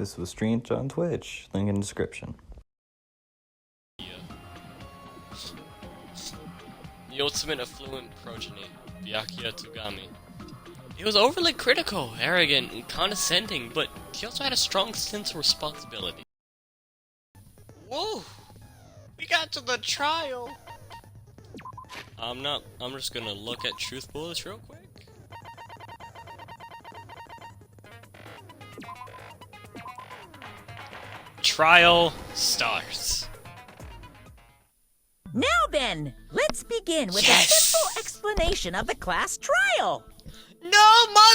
This was streamed on Twitch. Link in description. The ultimate affluent progeny, Byakuya Tsugami. He was overly critical, arrogant, and condescending, but he also had a strong sense of responsibility. Whoa! We got to the trial! I'm just gonna look at truth bullets real quick. Trial starts. Now then, let's begin with a simple explanation of the class trial. No,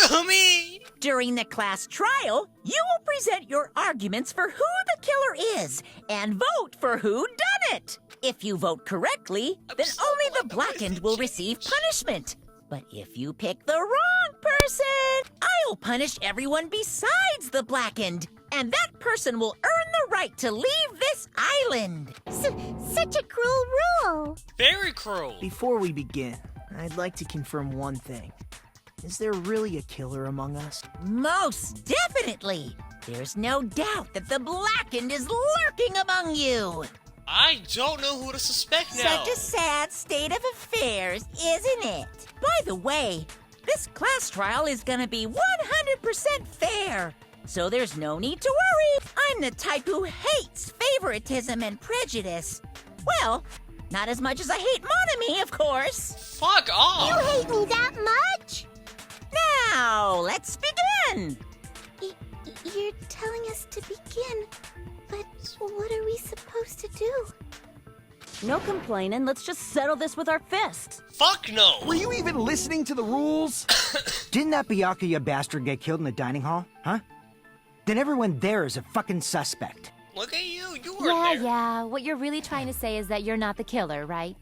mommy! During the class trial, you will present your arguments for who the killer is and vote for who done it. If you vote correctly, then only the blackened will receive punishment. But if you pick the wrong person, I'll punish everyone besides the blackened, and that person will earn the right to leave this island. Such a cruel rule. Very cruel. Before we begin, I'd like to confirm one thing. Is there really a killer among us? Most definitely. There's no doubt that the blackened is lurking among you. I don't know who to suspect now. Such a sad state of affairs, isn't it? By the way, this class trial is gonna be 100% fair. So there's no need to worry. I'm the type who hates favoritism and prejudice. Well, not as much as I hate Monami, of course. Fuck off! You hate me that much? Now, let's begin. You're telling us to begin, but what are we supposed to do? No complaining, let's just settle this with our fists. Fuck no! Were you even listening to the rules? Didn't that Byakuya bastard get killed in the dining hall, huh? Then everyone there is a fucking suspect. Look at you, you were there. Yeah, what you're really trying to say is that you're not the killer, right?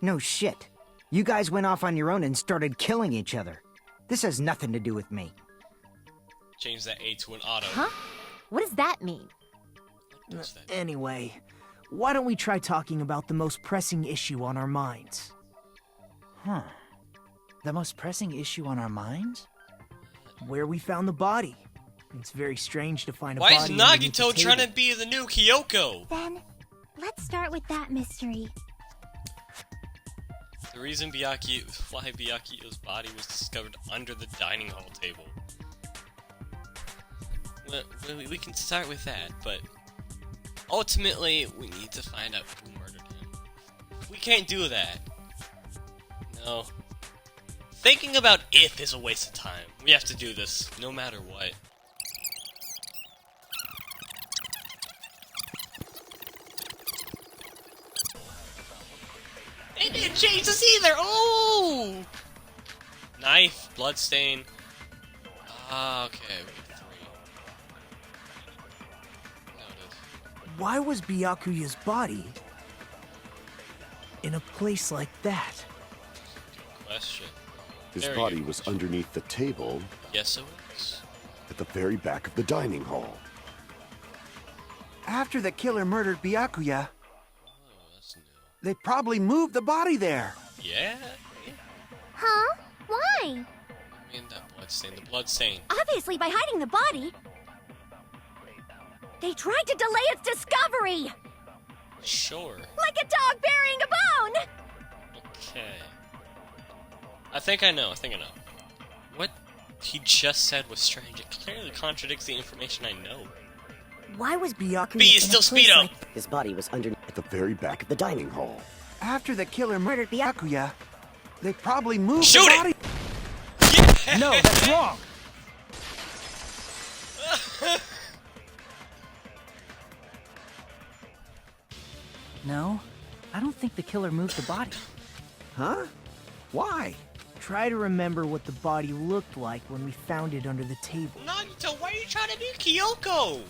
No shit. You guys went off on your own and started killing each other. This has nothing to do with me. Change that A to an auto. Huh? What does that mean? Anyway, why don't we try talking about the most pressing issue on our minds? Huh. The most pressing issue on our minds? Where we found the body. It's very strange to find a Why body is underneath the Nagito table. trying to be the new Kyoko? Then, let's start with that mystery. The reason why Byakuya's body was discovered under the dining hall table. Well, we can start with that, but ultimately, we need to find out who murdered him. We can't do that. No. Thinking about if is a waste of time. We have to do this, no matter what. They didn't change this either! Oh! Knife, bloodstain. Ah, okay, we get 3. Noted. Why was Byakuya's body in a place like that? Good question. His Very body good was question. underneath the table Yes, it was. at the very back of the dining hall. After the killer murdered Byakuya, Oh, that's new. they probably moved the body there. Yeah? Huh? Why? I mean, that bloodstain. The bloodstain. Obviously by hiding the body. They tried to delay its discovery! Sure. Like a dog burying a bone! Okay. I think I know. What he just said was strange. It clearly contradicts the information I know. Why was Byakuya B is in still a place Speedo! like... His body was under... At the very back of the dining hall. After the killer murdered Byakuya, they probably moved Shoot the it! body. Yeah! No, that's wrong. No, I don't think the killer moved the body. Huh? Why? Try to remember what the body looked like when we found it under the table. Nagito, why are you trying to be Kyoko?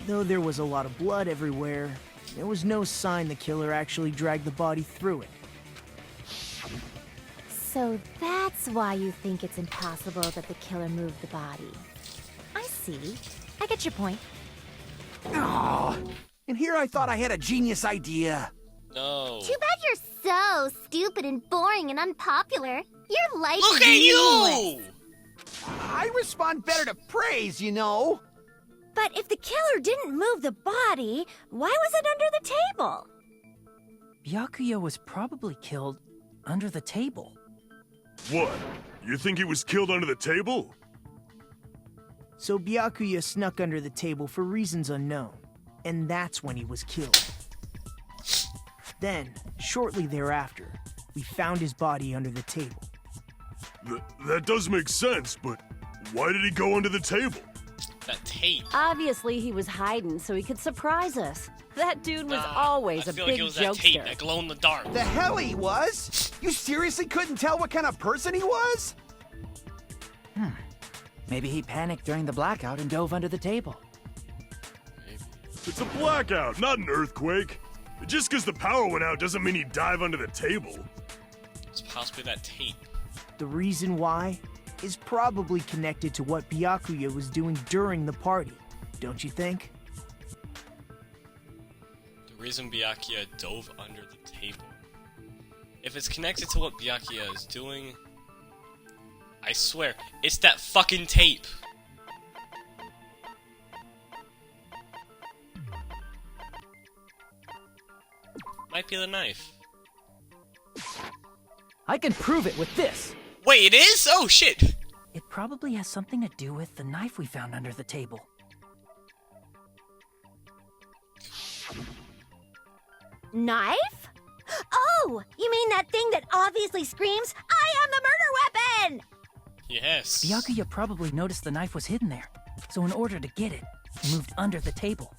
Though there was a lot of blood everywhere, there was no sign the killer actually dragged the body through it. So that's why you think it's impossible that the killer moved the body. I see. I get your point. Aw, and here I thought I had a genius idea. No. Too bad you're so stupid and boring and unpopular. Your life Look is at meaningless. you! I respond better to praise, you know. But if the killer didn't move the body, why was it under the table? Byakuya was probably killed under the table. What? You think he was killed under the table? So Byakuya snuck under the table for reasons unknown, and that's when he was killed. Then, shortly thereafter, we found his body under the table. That does make sense, but why did he go under the table? That tape. Obviously, he was hiding so he could surprise us. That dude was always I a feel big like it was that tape, jokester. that glow in the dark. The hell he was? You seriously couldn't tell what kind of person he was? Maybe he panicked during the blackout and dove under the table. It's a blackout, not an earthquake. Just because the power went out doesn't mean he dive under the table. It's possibly that tape. The reason why is probably connected to what Byakuya was doing during the party, don't you think? The reason Byakuya dove under the table. If it's connected to what Byakuya is doing, I swear, it's that fucking tape. Might be the knife. I can prove it with this. Wait, it is? Oh shit! It probably has something to do with the knife we found under the table. Knife? Oh, you mean that thing that obviously screams, I am the murder weapon! Yes. Byakuya probably noticed the knife was hidden there, so in order to get it, he moved under the table.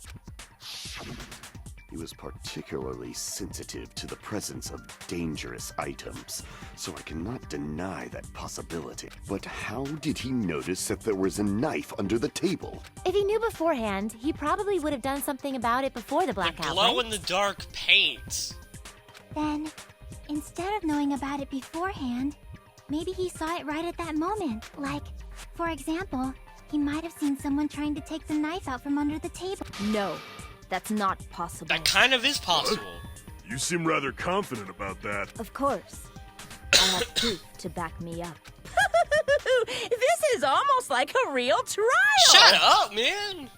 He was particularly sensitive to the presence of dangerous items, so I cannot deny that possibility. But how did he notice that there was a knife under the table? If he knew beforehand, he probably would have done something about it before the blackout, Glow in the dark paint. Then, instead of knowing about it beforehand, maybe he saw it right at that moment. Like, for example, he might have seen someone trying to take the knife out from under the table. No, that's not possible. That kind of is possible. You seem rather confident about that. Of course. I have proof to back me up. This is almost like a real trial! Shut up, man!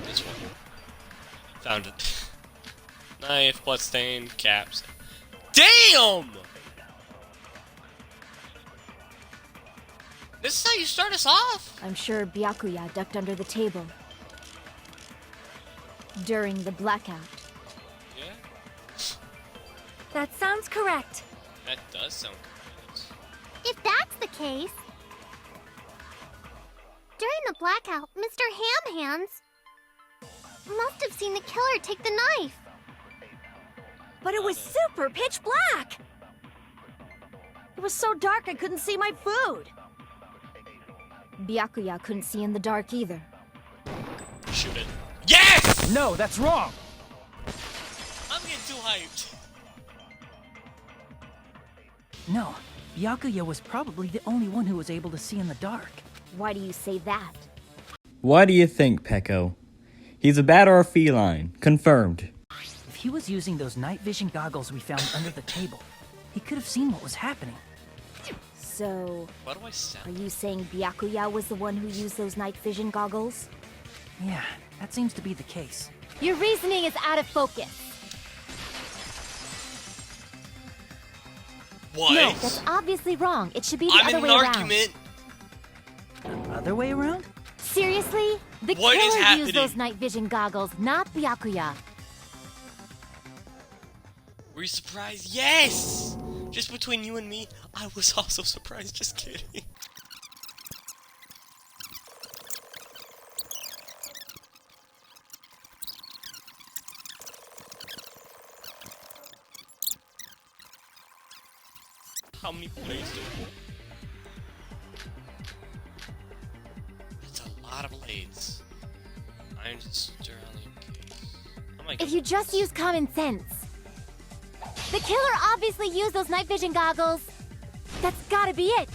This one. Found it. Knife, bloodstain, caps. Damn! This is how you start us off? I'm sure Byakuya ducked under the table during the blackout. Yeah, That sounds correct. that does sound correct. If that's the case, during the blackout, Mr. Ham Hands must have seen the killer take the knife. But it was super pitch black! It was so dark I couldn't see my food. Byakuya couldn't see in the dark either. Shoot it. Yes! No, that's wrong! I'm getting too hyped. No, Byakuya was probably the only one who was able to see in the dark. Why do you say that? Why do you think, Pecco? He's a bat or a feline. Confirmed. If he was using those night vision goggles we found under the table, he could have seen what was happening. So, What do I sound? are you saying Byakuya was the one who used those night vision goggles? Yeah, that seems to be the case. Your reasoning is out of focus. What? No, that's obviously wrong. It should be the I'm other in way an around. argument. The other way around? Seriously? The What is killer happening? used those night vision goggles, not Byakuya. Were you surprised? Yes! Just between you and me, I was also surprised. Just kidding. How many blades do we? That's a lot of blades. Iron sterling case. Oh my god. If you just use common sense. The killer obviously used those night vision goggles. That's gotta be it.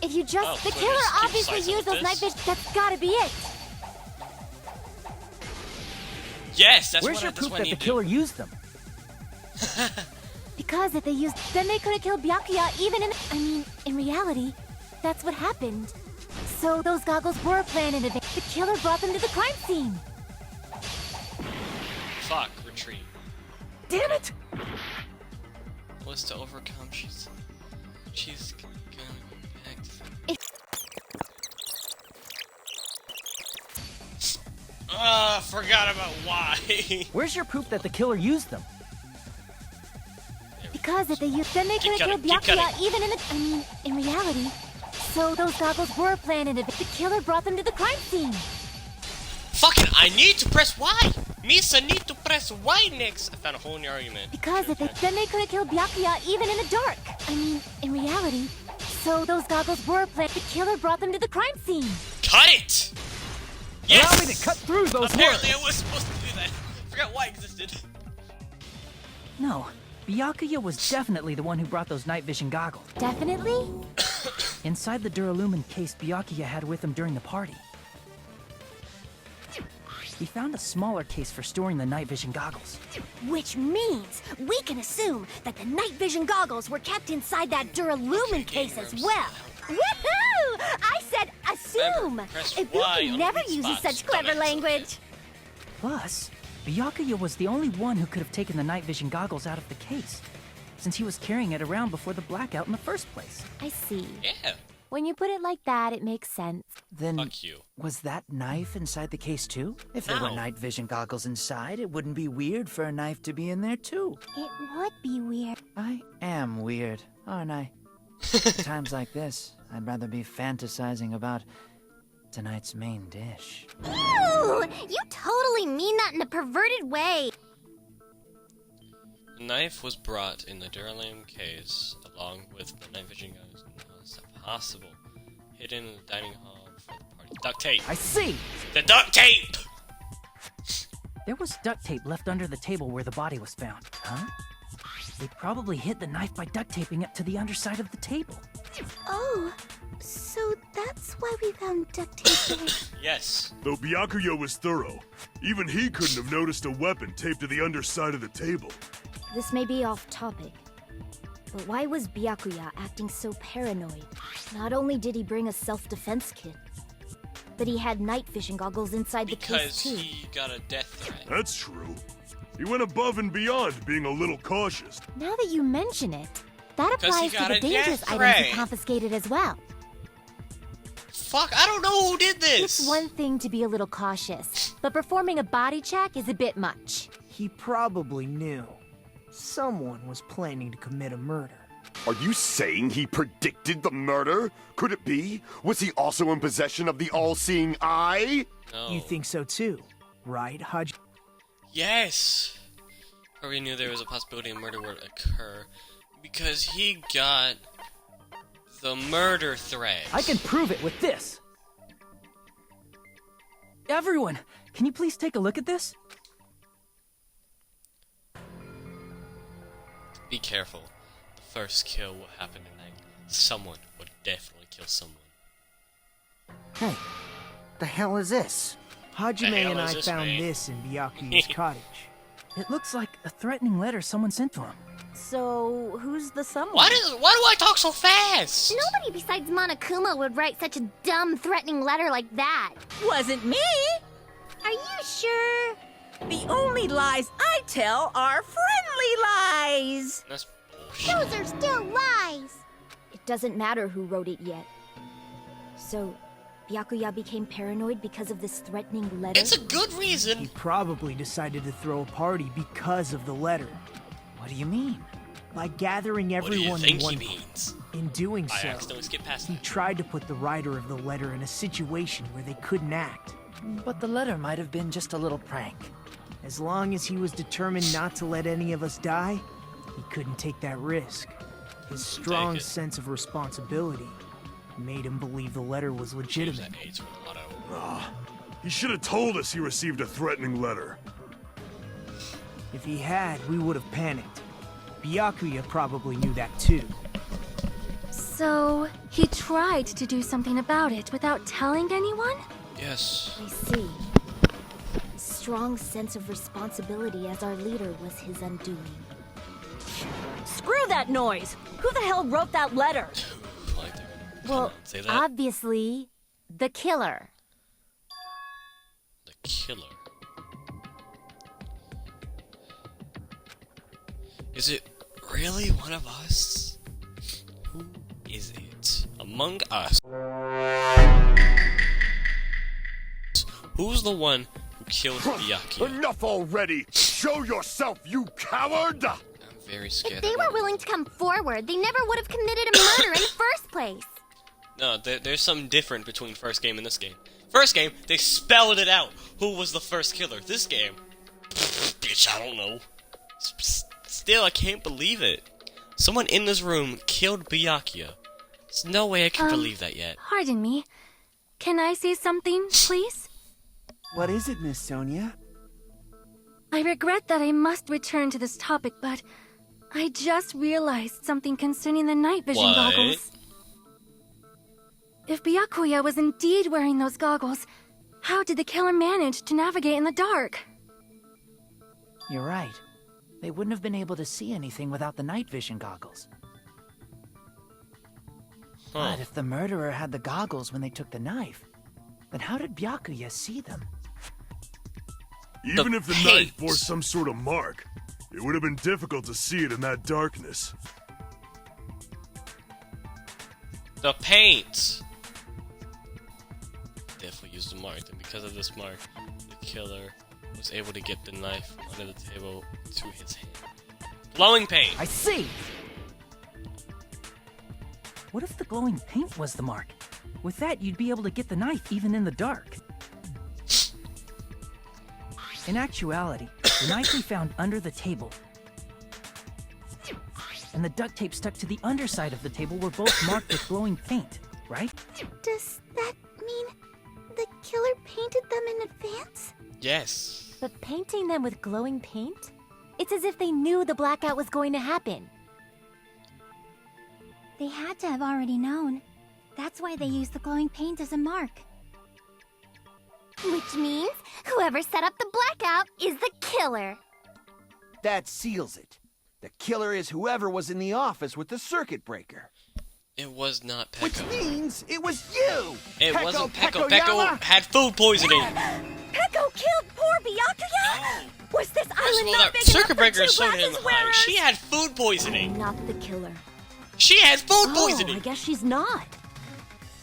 If You just... Oh, the so killer just keep obviously slicing used with those night this? vision... That's gotta be it! Yes, that's Where's what your that's proof what that I the need to killer used them? Because if they used... Then they could have killed Byakuya even in... I mean, in reality, that's what happened. So those goggles were planned in advance. The killer brought them to the crime scene. Fuck, retreat. Damn it! Was to overcome, she's gonna go back to them. Forgot about why. Where's your proof that the killer used them? Because if they used... Then they could have killed keep cutting. Byakuya even in the... I mean, in reality. So those goggles were planned in advance. The killer brought them to the crime scene. Fucking, I need to press Y! Misa need to press Y next! I found a whole new argument. Because if they... Then they could have killed Byakuya even in the dark. I mean, in reality. So those goggles were planned... The killer brought them to the crime scene. Cut it! Yes! Allow me to cut through those Apparently words. I was supposed to do that. Forgot Y existed. No, Byakuya was definitely the one who brought those night vision goggles. Definitely? Inside the Duralumin case Byakuya had with him during the party. He found a smaller case for storing the night vision goggles. Which means we can assume that the night vision goggles were kept inside that Duralumin case as well. Woohoo! I said assume! Remember, press Ibuki Y on never the uses spots. such clever Dumbass. language. Plus, Byakuya was the only one who could have taken the night vision goggles out of the case, since he was carrying it around before the blackout in the first place. I see. Yeah. When you put it like that, it makes sense. Then, Fuck you. was that knife inside the case too? If there were No. night vision goggles inside, it wouldn't be weird for a knife to be in there too. It would be weird. I am weird, aren't I? Times like this, I'd rather be fantasizing about tonight's main dish. Ooh! You totally mean that in a perverted way. The knife was brought in the Duralumin case, along with the night vision goggles, as possible, hidden in the dining hall before the party. Duct tape! I see! The duct tape! There was duct tape left under the table where the body was found. Huh? They probably hid the knife by duct taping it to the underside of the table. Oh, so that's why we found duct tape there. Yes. Though Byakuya was thorough, even he couldn't have noticed a weapon taped to the underside of the table. This may be off topic, but why was Byakuya acting so paranoid? Not only did he bring a self-defense kit, but he had night vision goggles inside the Because case too. he got a death threat. That's true. He went above and beyond being a little cautious. Now that you mention it, that 'Cause he applies to got the a dangerous death items he threat. confiscated as well. Fuck, I don't know who did this! It's one thing to be a little cautious, but performing a body check is a bit much. He probably knew. Someone was planning to commit a murder. Are you saying he predicted the murder? Could it be? Was he also in possession of the all-seeing eye? No. You think so too, right, Haji? Yes! Or knew there was a possibility a murder would occur because he got the murder threat. I can prove it with this! Everyone, can you please take a look at this? Be careful. The first kill will happen tonight. Someone would definitely kill someone. Hey, the hell is this? Hajime hell and is I this, found man? this in Byakuya's cottage. It looks like a threatening letter someone sent to him. So, who's the someone? Why do I talk so fast? Nobody besides Monokuma would write such a dumb, threatening letter like that. Wasn't me! Are you sure? The only lies I tell are friendly lies! That's bullshit. Those are still lies. It doesn't matter who wrote it yet. So, Byakuya became paranoid because of this threatening letter? It's a good He reason. probably decided to throw a party because of the letter. What do you mean? By gathering What do you everyone in think he one means? In doing I so, accidentally skipped past he that. tried to put the writer of the letter in a situation where they couldn't act. But the letter might have been just a little prank. As long as he was determined not to let any of us die, he couldn't take that risk. His strong Take it. sense of responsibility made him believe the letter was Use legitimate. that AIDS with a auto. He should have told us he received a threatening letter. If he had, we would have panicked. Byakuya probably knew that too. So, he tried to do something about it without telling anyone? Yes. I see. A strong sense of responsibility as our leader was his undoing. Screw that noise! Who the hell wrote that letter? Well, say that. obviously, the killer. The killer. Is it really one of us? Who is it? Among us. Who's the one who killed Byakuya? Enough already! Show yourself, you coward! I'm very scared. If they were willing to come forward, they never would have committed a murder in the first place. No, there's something different between first game and this game. First game, they spelled it out. Who was the first killer? This game, bitch, I don't know. Still, I can't believe it. Someone in this room killed Byakuya. There's no way I can believe that yet. Pardon me. Can I say something, please? What is it, Miss Sonia? I regret that I must return to this topic, but I just realized something concerning the night vision goggles. If Byakuya was indeed wearing those goggles, how did the killer manage to navigate in the dark? You're right. They wouldn't have been able to see anything without the night vision goggles. But if the murderer had the goggles when they took the knife, then how did Byakuya see them? Even if the knife bore some sort of mark, it would have been difficult to see it in that darkness. The paint! Definitely used the mark, and because of this mark, the killer was able to get the knife under the table to his hand. Glowing paint! I see! What if the glowing paint was the mark? With that, you'd be able to get the knife even in the dark. In actuality, the knife we found under the table and the duct tape stuck to the underside of the table were both marked with glowing paint, right? Does that mean the killer painted them in advance? Yes. But painting them with glowing paint? It's as if they knew the blackout was going to happen. They had to have already known. That's why they used the glowing paint as a mark. Which means whoever set up the blackout is the killer. That seals it. The killer is whoever was in the office with the circuit breaker. It was not Pekko. Which means it was you! It wasn't Pekko. Pekko had food poisoning. Pekko killed poor Byakuya? Was this island not big circuit enough breaker for two showed him glasses high. wearers? She had food poisoning. Not the killer. She has food Oh, poisoning. I guess she's not.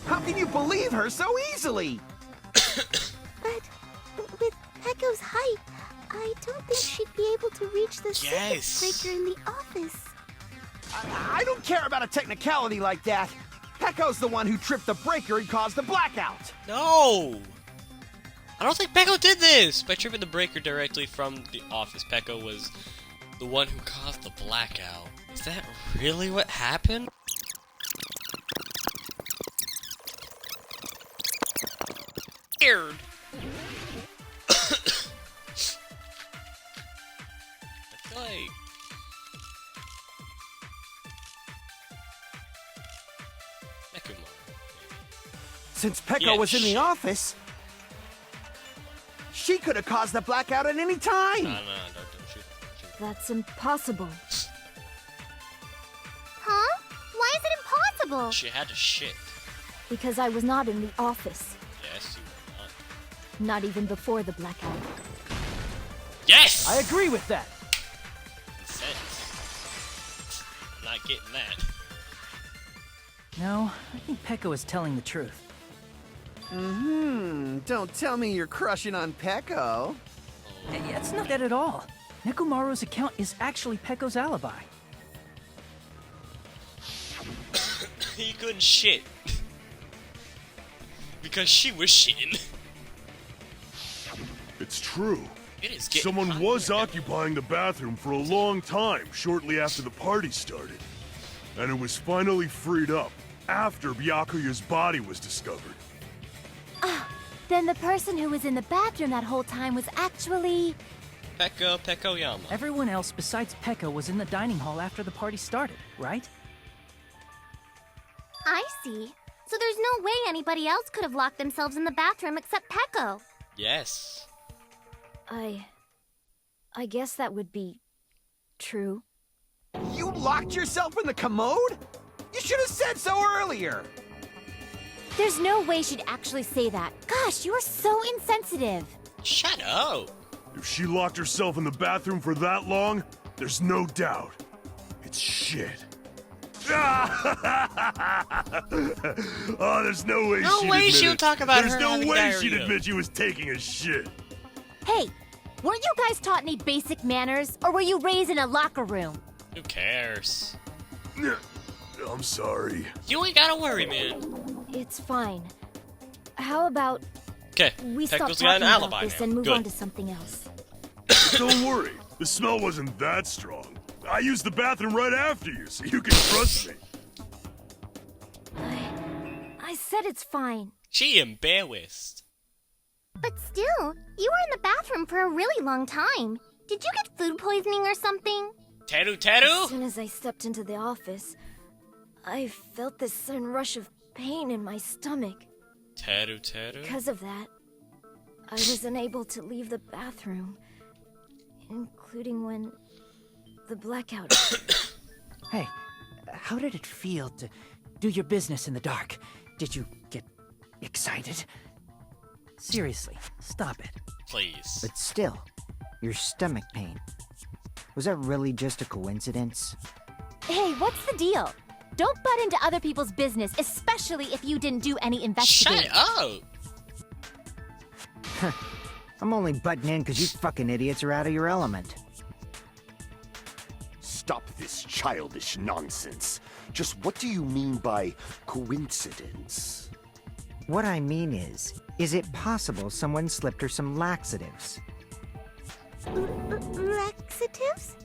How can you believe her so easily? But with Pekko's height, I don't think she'd be able to reach the circuit breaker in the office. I don't care about a technicality like that. Pekko's the one who tripped the breaker and caused the blackout. No! I don't think Pekko did this! By tripping the breaker directly from the office, Pekko was the one who caused the blackout. Is that really what happened? Weird. I feel like... Since Pekko was in the office, she could have caused the blackout at any time. No, don't shoot. That's impossible. Huh? Why is it impossible? She had to shit. Because I was not in the office. Yes, you were not. Not even before the blackout. Yes! I agree with that. Sense. I'm not getting that. No, I think Pekko is telling the truth. Don't tell me you're crushing on Pekko. It's not that at all. Nekomaru's account is actually Pekko's alibi. He couldn't shit. Because she was shitting. It's true. It is getting Someone hot was here. occupying the bathroom for a long time shortly after the party started. And it was finally freed up after Byakuya's body was discovered. Then the person who was in the bathroom that whole time was actually... Pekko Yama. Everyone else besides Pekko was in the dining hall after the party started, right? I see. So there's no way anybody else could have locked themselves in the bathroom except Pecco. Yes. I guess that would be true. You locked yourself in the commode? You should have said so earlier. There's no way she'd actually say that. Gosh, you are so insensitive. Shut up. If she locked herself in the bathroom for that long, there's no doubt. It's shit. Oh, there's no way No she'd way admit she it. would talk about There's her no having way diarrhea. she'd admit she was taking a shit. Hey, weren't you guys taught any basic manners? Or were you raised in a locker room? Who cares? I'm sorry. You ain't gotta worry, man. It's fine. How about Okay, we stop Pecco's got talking an about alibi this now. and move Good. on to something else? Don't worry. The smell wasn't that strong. I used the bathroom right after you, so you can trust me. I said it's fine. She embarrassed. But still, you were in the bathroom for a really long time. Did you get food poisoning or something? Teru As Teru? soon as I stepped into the office, I felt this sudden rush of pain in my stomach. Teru Teru? Because of that, I was unable to leave the bathroom, including when the blackout. Hey, how did it feel to do your business in the dark? Did you get excited? Seriously, stop it. Please. But still, your stomach pain. Was that really just a coincidence? Hey, what's the deal? Don't butt into other people's business, especially if you didn't do any investigating. Shut up! I'm only butting in because you fucking idiots are out of your element. Stop this childish nonsense. Just what do you mean by coincidence? What I mean is it possible someone slipped her some laxatives? Laxatives?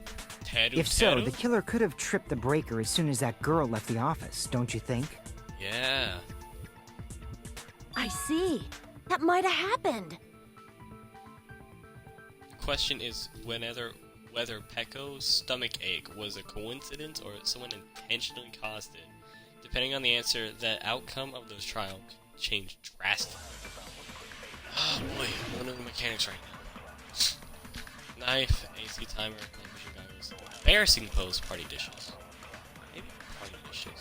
Teru If so, Teru? the killer could have tripped the breaker as soon as that girl left the office, don't you think? Yeah. I see. That might have happened. Question is whether Pecco's stomach ache was a coincidence or someone intentionally caused it. Depending on the answer, the outcome of this trial could change drastically. Oh boy, I'm one of the mechanics right now. Knife, AC timer, night vision goggles, embarrassing pose, party dishes. Maybe party dishes.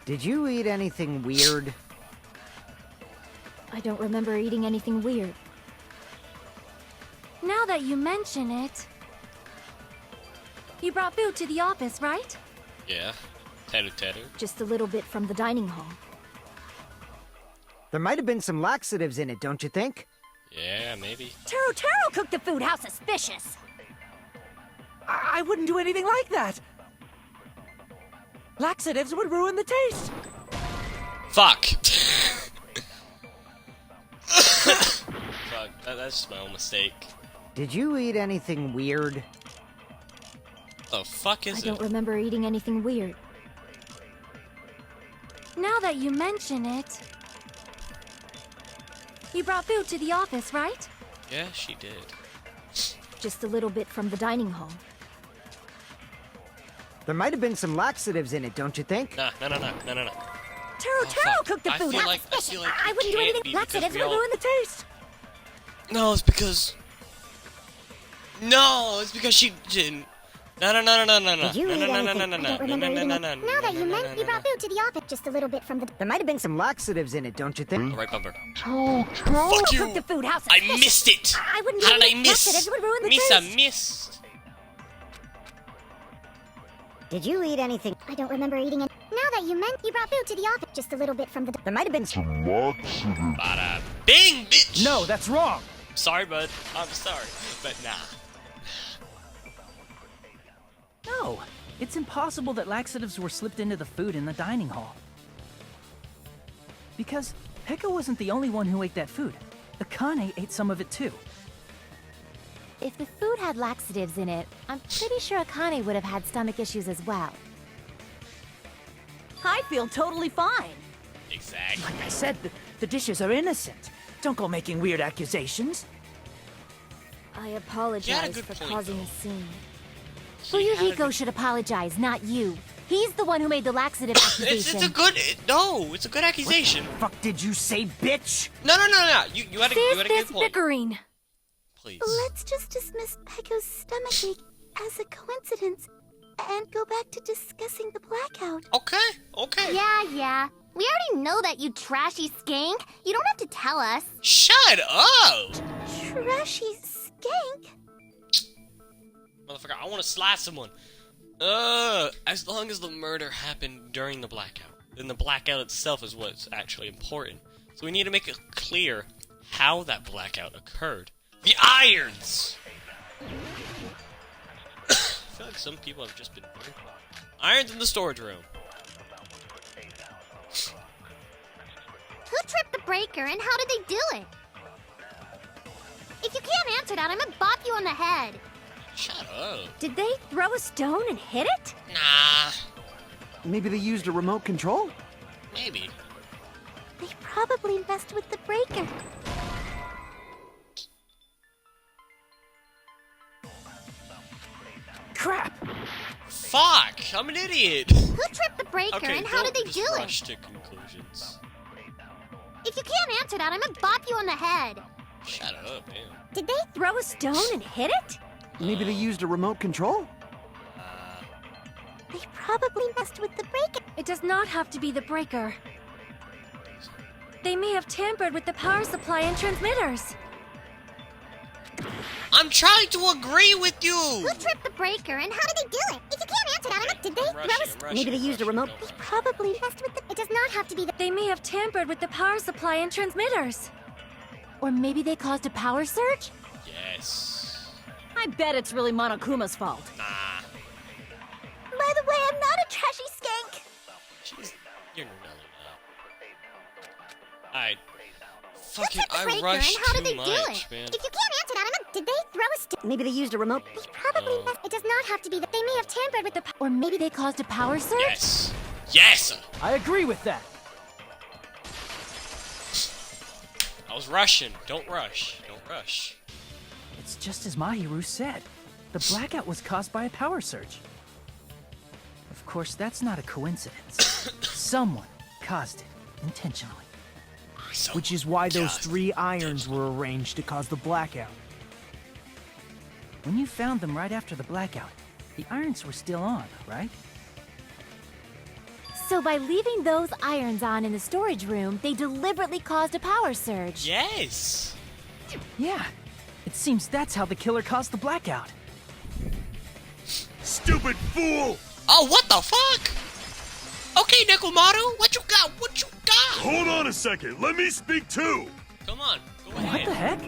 Did you eat anything weird? I don't remember eating anything weird. Now that you mention it... You brought food to the office, right? Yeah. Teru Teru. Just a little bit from the dining hall. There might have been some laxatives in it, don't you think? Yeah, maybe. Taro cooked the food. How suspicious! I wouldn't do anything like that. Laxatives would ruin the taste. Fuck! Fuck, that's just my own mistake. Did you eat anything weird? The fuck is I don't remember eating anything weird. Now that you mention it... You brought food to the office, right? Yeah, she did. Just a little bit from the dining hall. There might have been some laxatives in it, don't you think? No. Taro fuck. cooked the I food. feel How like- I suspicious! feel like I it wouldn't do can't anything. be because Laxatives we would all- ruin the taste. No, it's because... No, it's because she didn't. No. Did you eat No. anything? I don't remember eating it. Now that you meant you brought food to the office, just a little bit from the... There might have been some laxatives in it, don't you think? Right bumper. Taro Fuck you! cooked the food. How I suspicious! missed it! I wouldn't do How did I anything. miss? Laxatives would ruin the Missa taste. missed. Did you eat anything? I don't remember eating it. Now that you meant you brought food to the office, just a little bit from the... There might have been some... Bada bing, bitch! No, that's wrong. Sorry, bud. I'm sorry. But nah. No, it's impossible that laxatives were slipped into the food in the dining hall. Because Pekka wasn't the only one who ate that food. Akane ate some of it too. If the food had laxatives in it, I'm pretty sure Akane would have had stomach issues as well. I feel totally fine. Exactly. Like I said, the dishes are innocent. Don't go making weird accusations. I You had a apologize good for point, causing though. a scene. He had a Fuyuhiko should apologize, not you. He's the one who made the laxative accusation. It's a good accusation. What the fuck did you say, bitch? No. You had a good point. bickering. Please. Let's just dismiss Pecco's stomachache as a coincidence and go back to discussing the blackout. Okay. Yeah. We already know that, you trashy skank. You don't have to tell us. Shut up! Trashy skank? Motherfucker, I want to slash someone. As long as the murder happened during the blackout, then the blackout itself is what's actually important. So we need to make it clear how that blackout occurred. The irons! I feel like some people have just been burnt. Irons in the storage room. Who tripped the breaker and how did they do it? If you can't answer that, I'm gonna bop you on the head. Shut up. Did they throw a stone and hit it? Nah. Maybe they used a remote control? Maybe. They probably messed with the breaker. Crap! Fuck! I'm an idiot! Who tripped the breaker Okay, and how did they don't do just it? rush to conclusions. If you can't answer that, I'm gonna bop you on the head. Shut up, man. Did they throw a stone and hit it? Maybe they used a remote control? They probably messed with the breaker. It does not have to be the breaker. They may have tampered with the power supply and transmitters. I'm trying to agree with you! Who tripped the breaker and how did they do it? If you can't answer that, did they throw a stone? Maybe they used a remote. They probably messed with the. It does not have to be the. They may have tampered with the power supply and transmitters. Or maybe they caused a power surge? Yes. I bet it's really Monokuma's fault. Nah. By the way, I'm not a trashy skank. Jeez, you're nutty now. Alright. Fucking, I rushed and how too did they much, do it? man. If you can't answer that, did they throw a stone? Maybe they used a remote. They probably messed. It does not have to be the. They may have tampered with the. Or maybe they caused a power surge? Yes. Yes! I agree with that. I was rushing. Don't rush. Don't rush. It's just as Mahiru said. The blackout was caused by a power surge. Of course, that's not a coincidence. Someone caused it intentionally. Which is why those 3 irons were arranged to cause the blackout. When you found them right after the blackout, the irons were still on, right? So by leaving those irons on in the storage room, they deliberately caused a power surge. Yes! Yeah. It seems that's how the killer caused the blackout. Stupid fool! Oh, what the fuck? Okay, Nekomaru, what you got? What you got? Hold on a second, let me speak too! Come on, go What ahead. the heck?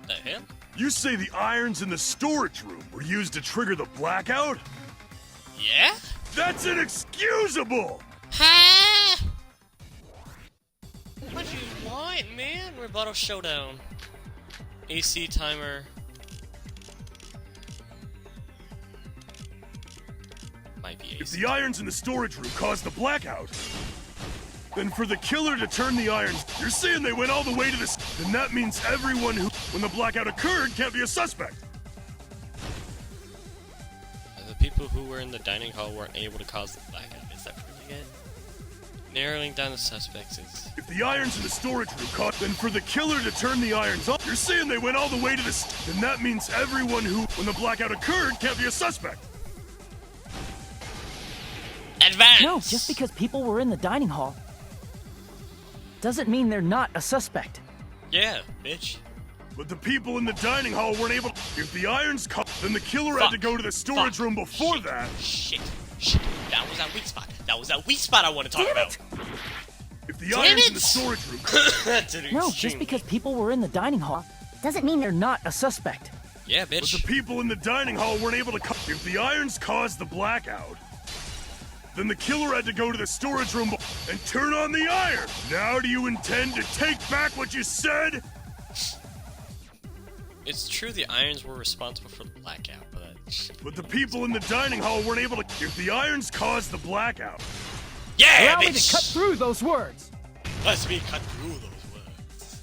The hell? You say the irons in the storage room were used to trigger the blackout? Yeah? That's inexcusable! Ha! What you want, man? Rebuttal showdown. AC timer. Might be If AC. the irons in the storage room caused the blackout, then for the killer to turn the irons, you're saying they went all the way to this, then that means everyone who, when the blackout occurred, can't be a suspect. The people who were in the dining hall weren't able to cause the blackout. Is that really it? Narrowing down the suspects is... If the irons in the storage room caused, then for the killer to turn the irons on, you're saying they went all the way to this, then that means everyone who, when the blackout occurred, can't be a suspect. Advance! No, just because people were in the dining hall doesn't mean they're not a suspect. Yeah, bitch. But the people in the dining hall weren't able to. If the irons caught, then the killer had to go to the storage room before that. Shit. That was that weak spot. That was that weak spot I want to talk about. If the irons in the storage room. That's an No, extreme. just because people were in the dining hall doesn't mean they're not a suspect. Yeah, But bitch. the people in the dining hall weren't able to. If the irons caused the blackout, then the killer had to go to the storage room and turn on the iron. Now, do you intend to take back what you said? It's true the irons were responsible for the blackout, But the people in the dining hall weren't able to. If the irons caused the blackout. Yeah, Allow me bitch! to cut through those words. Let's me cut through those words.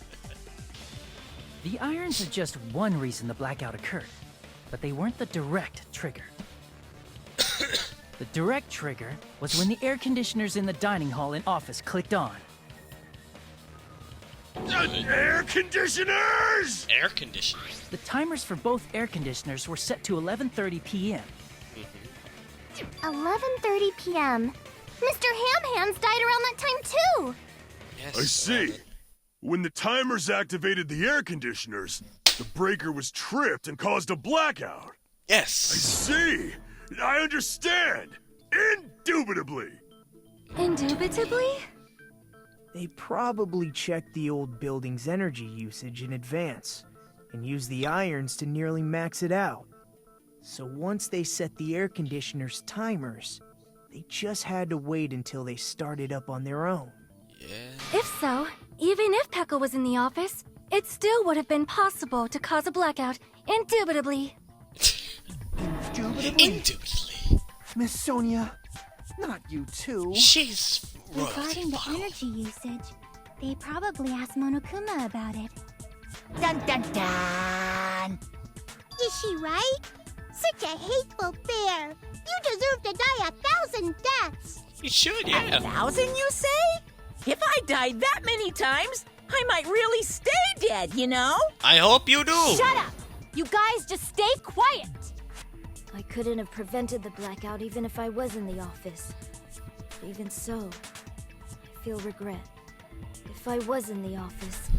The irons are just one reason the blackout occurred, but they weren't the direct trigger. The direct trigger was when the air conditioners in the dining hall and office clicked on. Air conditioners! Air conditioners. The timers for both air conditioners were set to 11:30 p.m. 11:30 p.m. Mr. Ham Hands died around that time too. Yes. I see. When the timers activated the air conditioners, the breaker was tripped and caused a blackout. I Yes. see. I understand. Indubitably. Indubitably? They probably checked the old building's energy usage in advance and used the irons to nearly max it out. So once they set the air conditioner's timers, they just had to wait until they started up on their own. Yeah. If so, even if Pekka was in the office, it still would have been possible to cause a blackout, indubitably. Indubitably. Miss Sonia, not you too. She's Regarding the energy usage, they probably asked Monokuma about it. Dun dun dun! Is she right? Such a hateful bear! You deserve to die 1,000 deaths! You should, yeah. 1,000, you say? If I died that many times, I might really stay dead, you know? I hope you do. Shut up! You guys just stay quiet! I couldn't have prevented the blackout even if I was in the office. Even so, I feel regret. If I was in the office,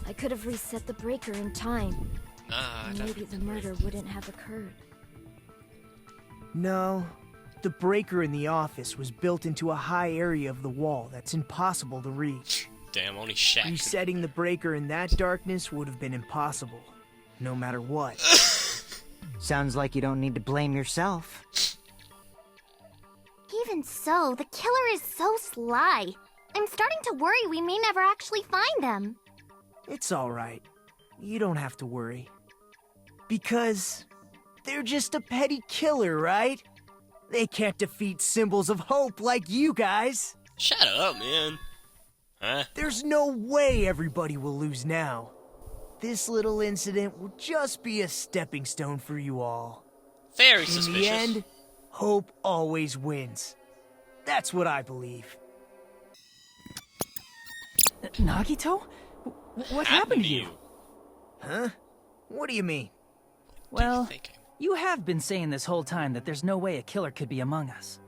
I could have reset the breaker in time. And maybe the murder wouldn't have occurred. No, the breaker in the office was built into a high area of the wall that's impossible to reach. Damn, only Shaq. Resetting the breaker in that darkness would have been impossible, no matter what. Sounds like you don't need to blame yourself. Even so, the killer is so sly. I'm starting to worry we may never actually find them. It's alright. You don't have to worry. Because they're just a petty killer, right? They can't defeat symbols of hope like you guys. Shut up, man. Huh? There's no way everybody will lose now. This little incident will just be a stepping stone for you all. Very In suspicious. the end, hope always wins. That's what I believe. Nagito? What happened to you? Huh? What do you mean? Well, you have been saying this whole time that there's no way a killer could be among us.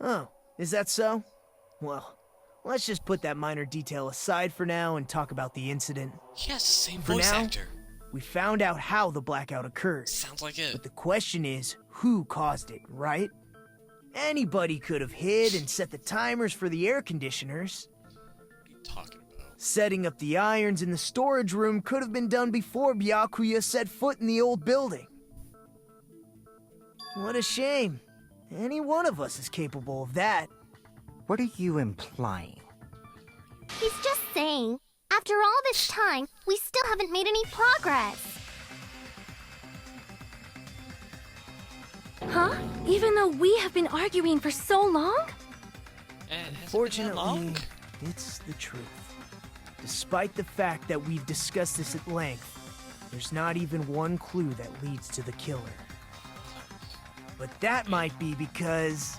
Oh, is that so? Well, let's just put that minor detail aside for now and talk about the incident. Yes, same For voice now, actor. we found out how the blackout occurred. Sounds like it. But the question is, who caused it, right? Anybody could have hid and set the timers for the air conditioners. What are you talking about? Setting up the irons in the storage room could have been done before Byakuya set foot in the old building. What a shame. Any one of us is capable of that. What are you implying? He's just saying, after all this time, we still haven't made any progress. Huh? Even though we have been arguing for so long? Fortunately, it's the truth. Despite the fact that we've discussed this at length, there's not even one clue that leads to the killer. But that might be because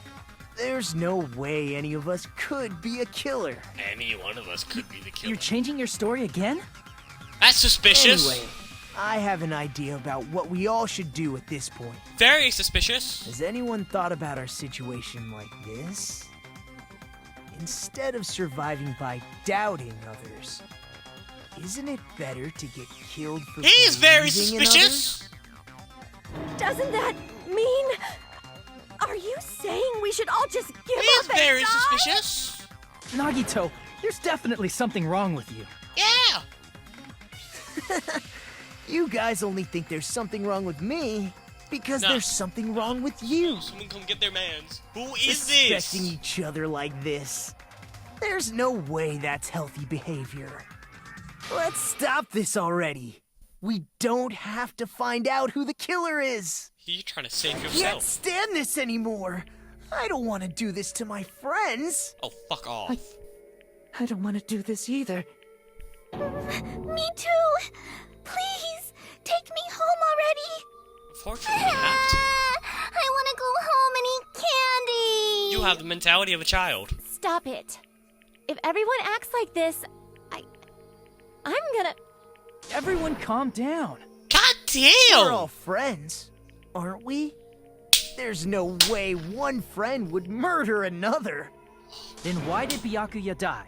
there's no way any of us could be a killer. Any one of us could be the killer. You're changing your story again? That's suspicious. Anyway, I have an idea about what we all should do at this point. Very suspicious. Has anyone thought about our situation like this? Instead of surviving by doubting others, isn't it better to get killed for He's very believing in suspicious. Doesn't that mean... Are you saying we should all just give He's up and very die? suspicious. Nagito, there's definitely something wrong with you. Yeah. You guys only think there's something wrong with me because No. there's something wrong with you. Someone come get their mans. Who is Suspecting this? each other like this. There's no way that's healthy behavior. Let's stop this already. We don't have to find out who the killer is. You're trying to save Can't yourself. stand this anymore. I don't want to do this to my friends. Oh, fuck off. I don't want to do this either. Me too. Please, take me home already. Unfortunately, you have to. I want to go home and eat candy! You have the mentality of a child. Stop it. If everyone acts like this, I'm gonna... Everyone calm down. God We're damn! all friends, aren't we? There's no way one friend would murder another. Then why did Byakuya die?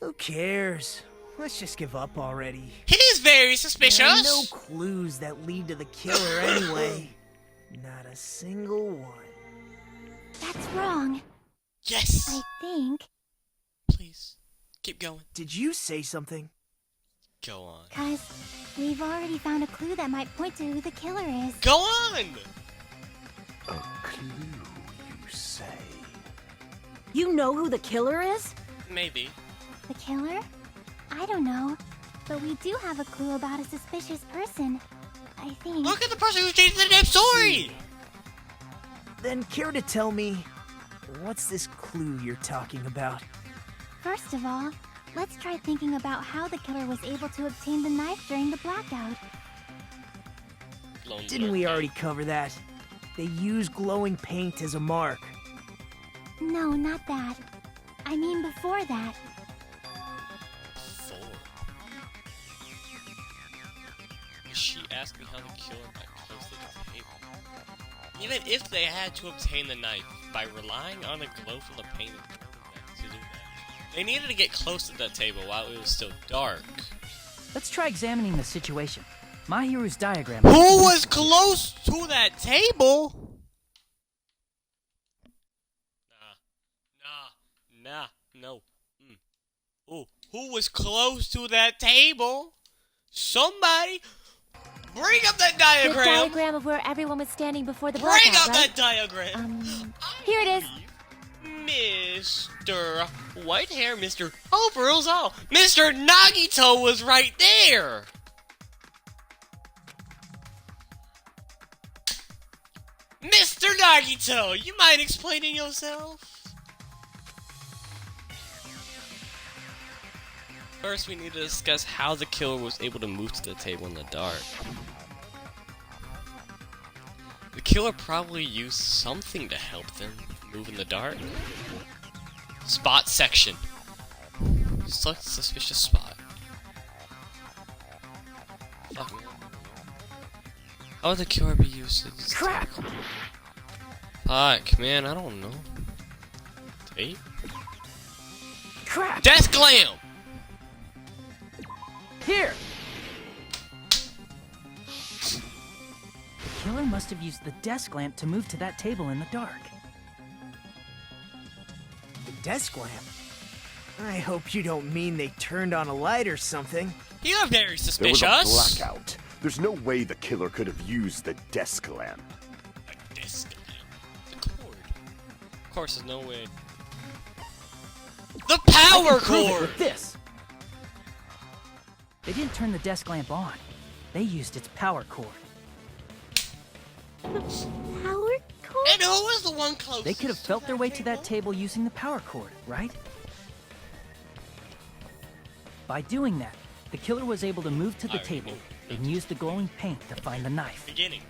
Who cares? Let's just give up already. He's very There are suspicious. no clues that lead to the killer anyway. Not a single one. That's wrong. Yes. I think. Please, keep going. Did you say something? Go on. Cause we've already found a clue that might point to who the killer is. Go on! A clue, you say? You know who the killer is? Maybe. The killer? I don't know. But we do have a clue about a suspicious person. I think. Look at the person who's changing the damn story! Then care to tell me, what's this clue you're talking about? First of all, let's try thinking about how the killer was able to obtain the knife during the blackout. Didn't we already cover that? They use glowing paint as a mark. No, not that. I mean before that. She asked me how the killer got close to the table. Even if they had to obtain the knife by relying on the glow from the paint to do that, they needed to get close to that table while it was still dark. Let's try examining the situation. Mahiru's diagram... Who was close to that table? No. Oh, who was close to that table? Somebody... Bring up that diagram! The diagram of where everyone was standing before the Bring blackout, up right? that diagram! Here it is. Mr. White Hair, Mr. Overalls, all. Mr. Nagito was right there! Mr. Nagito, you mind explaining yourself? First, we need to discuss how the killer was able to move to the table in the dark. The killer probably used something to help them move in the dark. Spot section. Select suspicious spot. Fuck me. How would the killer be used to... Crap! Fuck, man, I don't know. Tape? Crap! Desk lamp! Here! The killer must have used the desk lamp to move to that table in the dark. The desk lamp? I hope you don't mean they turned on a light or something. You're very There was suspicious! a blackout. There's no way the killer could have used the desk lamp. A desk lamp? The cord. Of course, there's no way. The power Prove it cord! with this! They didn't turn the desk lamp on. They used its power cord. Power cord? And who was the one closest? They could have felt their way to that table using the power cord, right? By doing that, the killer was able to move to the table and use the glowing paint to find the knife. Beginning.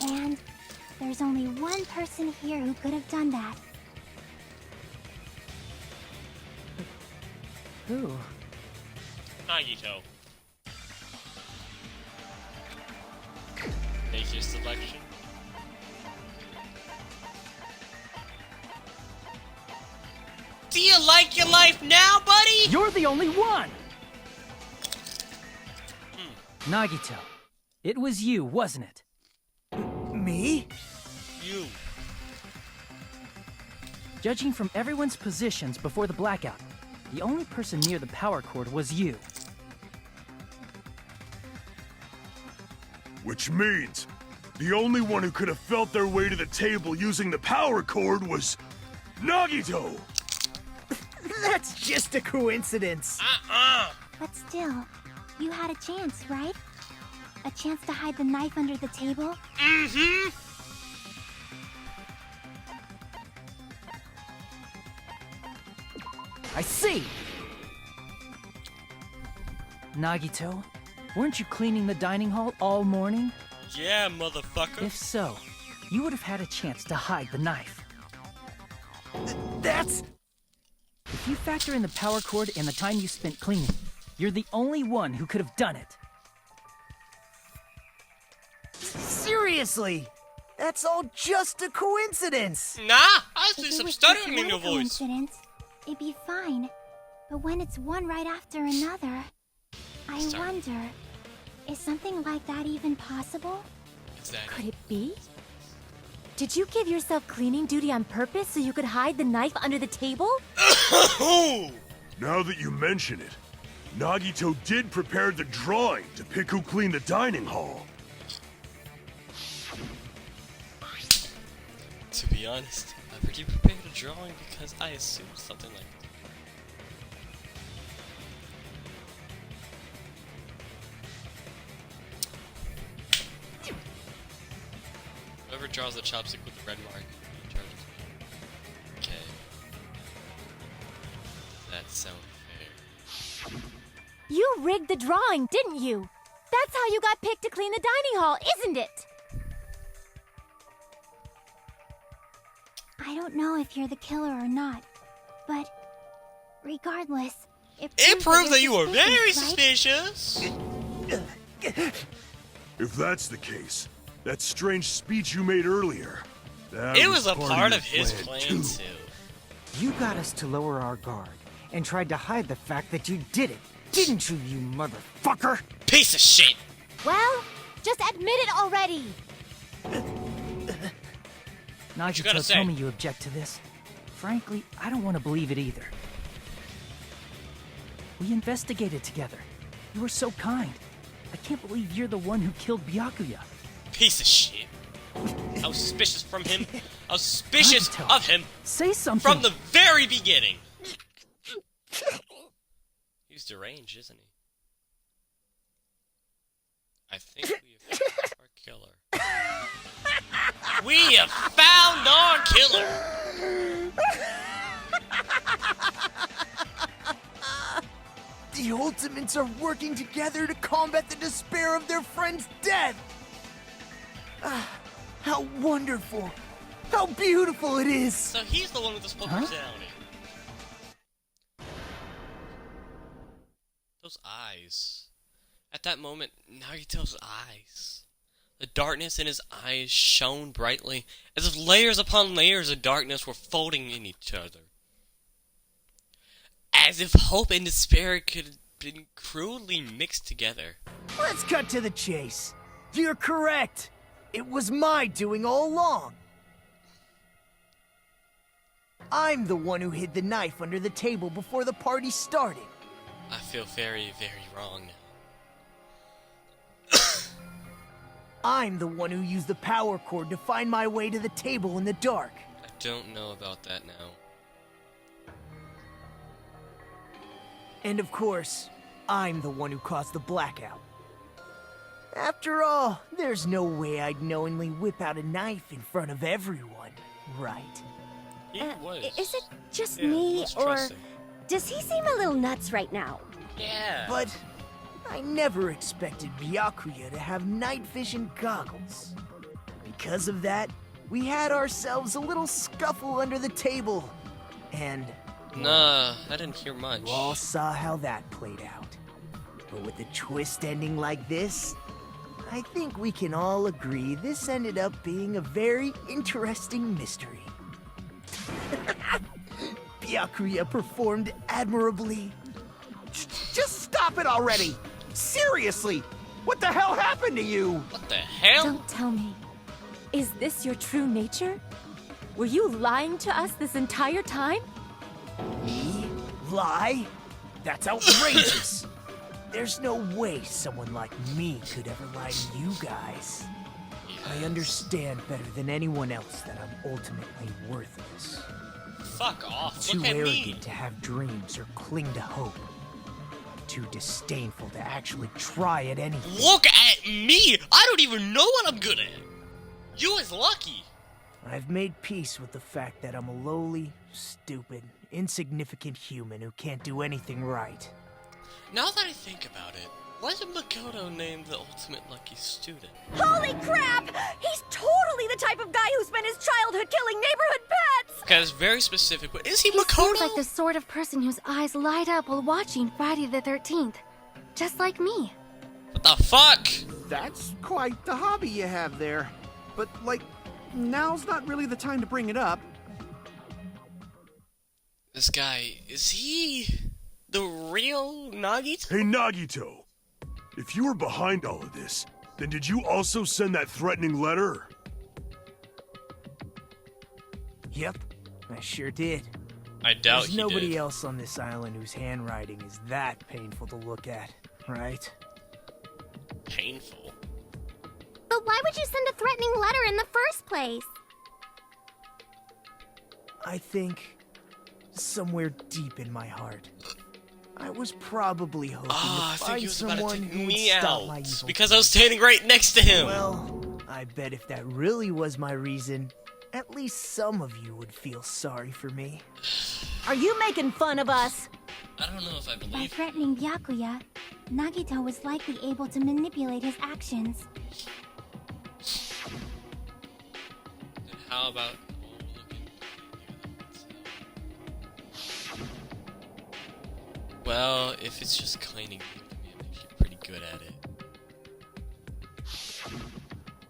And there's only one person here who could have done that. Who? Nagito. Make your selection. Do you like your life now, buddy? You're the only one! Nagito, it was you, wasn't it? Me? You. Judging from everyone's positions before the blackout, the only person near the power cord was you. Which means, the only one who could have felt their way to the table using the power cord was Nagito! That's just a coincidence. But still, you had a chance, right? A chance to hide the knife under the table? Mm-hmm. I see! Nagito, Weren't you cleaning the dining hall all morning? Yeah, motherfucker. If so, you would have had a chance to hide the knife. That's... If you factor in the power cord and the time you spent cleaning, you're the only one who could have done it. Seriously! That's all just a coincidence! Nah, I see If some it was stuttering just in your one voice. coincidence, it'd be fine. But when it's one right after another, I Sorry. wonder, is something like that even possible? Exactly. Could it be? Did you give yourself cleaning duty on purpose so you could hide the knife under the table? Now that you mention it, Nagito did prepare the drawing to pick who cleaned the dining hall. To be honest, I already prepared a drawing because I assumed something like that. Whoever draws the chopstick with the red mark in charge of... Okay. That sounds fair. You rigged the drawing, didn't you? That's how you got picked to clean the dining hall, isn't it? I don't know if you're the killer or not, but regardless, It proves that you are very suspicious, suspicious! If that's the case, that strange speech you made earlier, that It was a part your of his plan, plan too. You got us to lower our guard and tried to hide the fact that you did it, didn't you, you motherfucker? Piece of shit! Well, just admit it already! What you gotta Nagito, say? tell me you object to this. Frankly, I don't want to believe it either. We investigated together. You were so kind. I can't believe you're the one who killed Byakuya. Piece of shit. I was suspicious from him. I was suspicious Nagito, of him say something. from the very beginning. He's deranged, isn't he? I think we have found our killer. We have found our killer! The Ultimates are working together to combat the despair of their friend's death! Ah, how wonderful! How beautiful it is! So he's the one with the split personality. Those eyes. At that moment, Nagito's eyes. The darkness in his eyes shone brightly, as if layers upon layers of darkness were folding in each other. As if hope and despair could have been crudely mixed together. Let's cut to the chase. You're correct. It was my doing all along. I'm the one who hid the knife under the table before the party started. I feel very, very wrong now. I'm the one who used the power cord to find my way to the table in the dark. I don't know about that now. And of course, I'm the one who caused the blackout. After all, there's no way I'd knowingly whip out a knife in front of everyone, right? He was. Is it just Yeah, me, let's or trust him. does he seem a little nuts right now? Yeah. But I never expected Byakuya to have night vision goggles. Because of that, we had ourselves a little scuffle under the table. And Nah, I didn't hear much. you all saw how that played out. But with a twist ending like this, I think we can all agree this ended up being a very interesting mystery. Byakuya performed admirably. Just stop it already! Seriously! What the hell happened to you? What the hell? Don't tell me. Is this your true nature? Were you lying to us this entire time? Me? Lie? That's outrageous! There's no way someone like me could ever lie to you guys. I understand better than anyone else that I'm ultimately worthless. Fuck off. Too Look at arrogant me. to have dreams or cling to hope. Too disdainful to actually try at anything. Look at me. I don't even know what I'm good at. You is lucky. I've made peace with the fact that I'm a lowly, stupid, insignificant human who can't do anything right. Now that I think about it, Why is Makoto named the ultimate lucky student? Holy crap! He's totally the type of guy who spent his childhood killing neighborhood pets! Okay, that's very specific, but is he He Makoto? seems like the sort of person whose eyes light up while watching Friday the 13th. Just like me. What the fuck? That's quite the hobby you have there. But, like, now's not really the time to bring it up. This guy, is he the real Nagito? Hey, Nagito. If you were behind all of this, then did you also send that threatening letter? Yep, I sure did. I doubt There's he nobody did. else on this island whose handwriting is that painful to look at, right? Painful. But why would you send a threatening letter in the first place? I think somewhere deep in my heart, I was probably hoping I to think find he was about to someone take who would me stop my out evil. because I was standing right next to him. Well, I bet if that really was my reason, at least some of you would feel sorry for me. Are you making fun of us? I don't know if I By believe. threatening Byakuya, Nagito was likely able to manipulate his actions. And how about? Well, if it's just cleaning, I'm actually pretty good at it.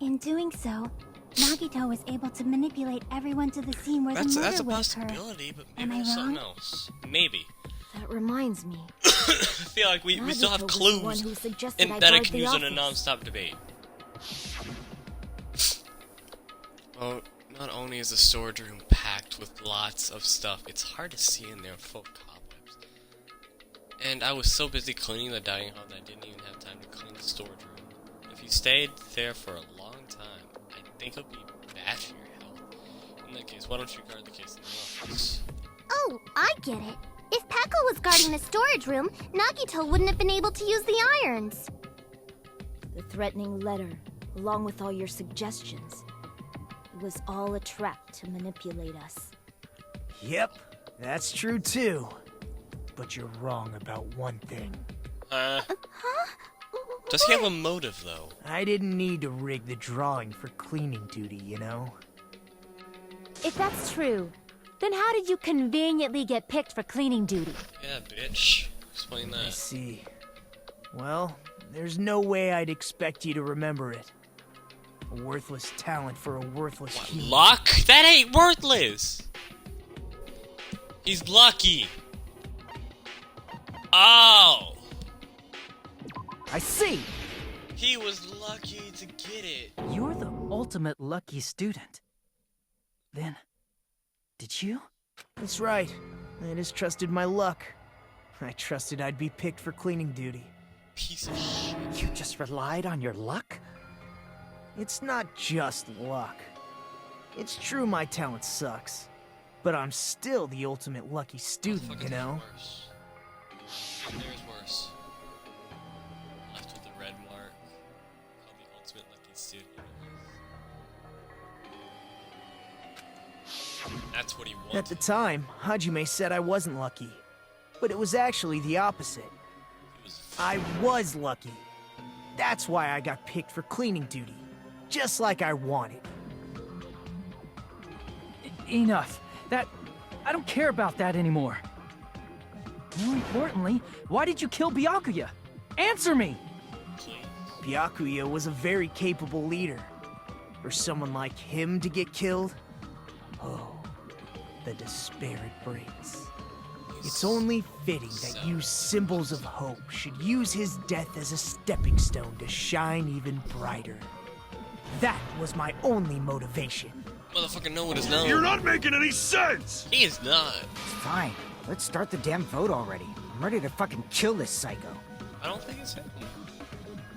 In doing so, Nagito was able to manipulate everyone to the scene where the That's murder a would occur. possibility, but Am maybe I there's something wrong? else. Maybe. That reminds me. I feel like we still have Nagito was the one clues who suggested I that I guard can the use in a office. non-stop debate. Well, not only is the storage room packed with lots of stuff, it's hard to see in there full of cobwebs. And I was so busy cleaning the dining hall that I didn't even have time to clean the storage room. If you stayed there for a long time, I think it'll be bad for your health. In that case, why don't you guard the case in the office? Oh, I get it. If Peko was guarding the storage room, Nagito wouldn't have been able to use the irons. The threatening letter, along with all your suggestions, it was all a trap to manipulate us. Yep, that's true too. But you're wrong about one thing. Does he have a motive, though? I didn't need to rig the drawing for cleaning duty, you know? If that's true, then how did you conveniently get picked for cleaning duty? Yeah, bitch. Explain I that. see. Well, there's no way I'd expect you to remember it. A worthless talent for a worthless human. Luck? That ain't worthless! He's lucky! Oh! I see! He was lucky to get it. You're the ultimate lucky student. Then, did you? That's right. I just trusted my luck. I trusted I'd be picked for cleaning duty. Piece of shit. You just relied on your luck? It's not just luck. It's true my talent sucks. But I'm still the ultimate lucky student, you know? Worse. There's worse. Left with a red mark. Called the ultimate lucky student. That's what he wanted. At the time, Hajime said I wasn't lucky. But it was actually the opposite. I was lucky. That's why I got picked for cleaning duty. Just like I wanted. Enough. I don't care about that anymore. More importantly, why did you kill Byakuya? Answer me! Byakuya was a very capable leader. For someone like him to get killed, oh, the despair it brings. It's only fitting that you symbols of hope should use his death as a stepping stone to shine even brighter. That was my only motivation. Motherfucker, no one is known. You're not making any sense! He is not. It's fine. Let's start the damn vote already. I'm ready to fucking kill this psycho. I don't think it's him.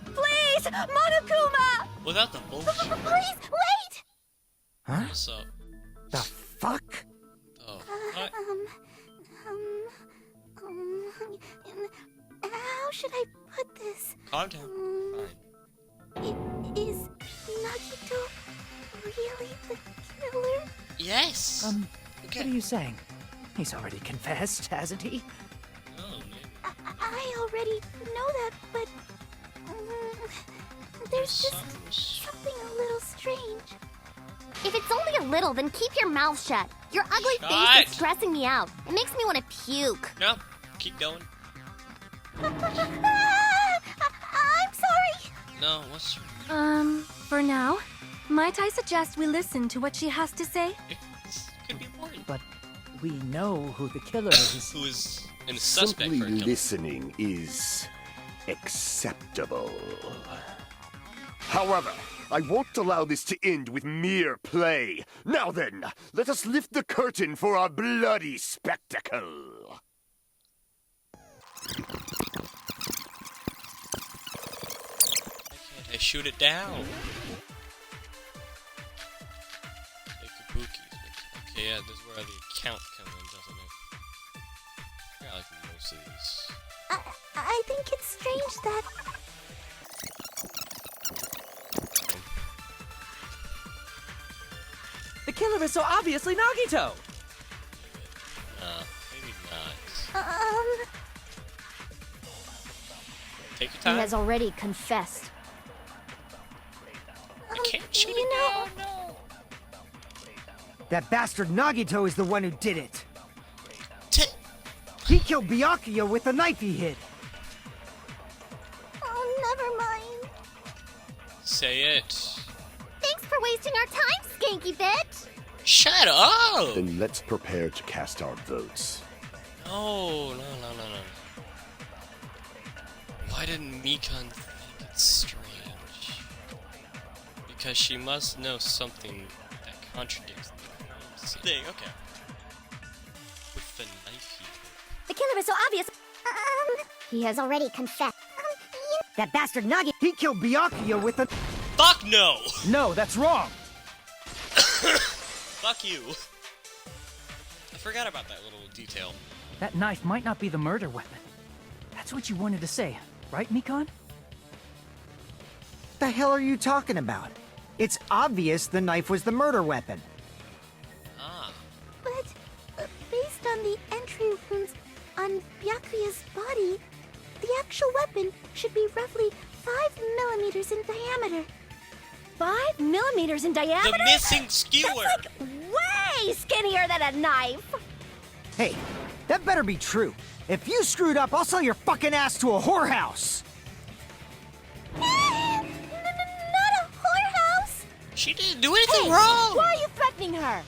Please, Monokuma! Without the bullshit. Please, wait! Huh? What's up? The fuck? Oh, what? How should I put this? Calm down. Fine. Is Nagito really the killer? Yes! What are you saying? He's already confessed, hasn't he? Oh, man. I already know that, but There's just something a little strange. If it's only a little, then keep your mouth shut. Your ugly face is stressing me out. It makes me want to puke. No, keep going. I'm sorry. No, what's... For now, might I suggest we listen to what she has to say? It could be important. But we know who the killer is. Who is a suspect Simply for a killer. listening is acceptable. However, I won't allow this to end with mere play. Now then, let us lift the curtain for a bloody spectacle. They shoot it down. They kabukis. Okay, yeah, this is where the account comes in, doesn't it? I like most of these. I think it's strange that... The killer is so obviously Nagito! Maybe not. Take your He time. has already confessed. I can't shoot it down. No. That bastard Nagito is the one who did it. He killed Byakuya with the knife he hid. Oh, never mind. Say it. Thanks for wasting our time, skanky bitch! Shut up! Then let's prepare to cast our votes. No. Why didn't Mikan think it's strange? Because she must know something that contradicts the thing. Okay. With the knife here. The killer is so obvious. He has already confessed. That bastard Nagi. He killed Byakuya with a... Fuck no! No, that's wrong! Fuck you. I forgot about that little detail. That knife might not be the murder weapon. That's what you wanted to say, right, Mikan? The hell are you talking about? It's obvious the knife was the murder weapon. But based on the entry wounds on Byakuya's body, the actual weapon should be roughly 5 millimeters in diameter. 5 millimeters in diameter? The missing skewer! That's like way skinnier than a knife! Hey, that better be true. If you screwed up, I'll sell your fucking ass to a whorehouse. Not a whorehouse! She didn't do anything wrong! Why are you threatening her?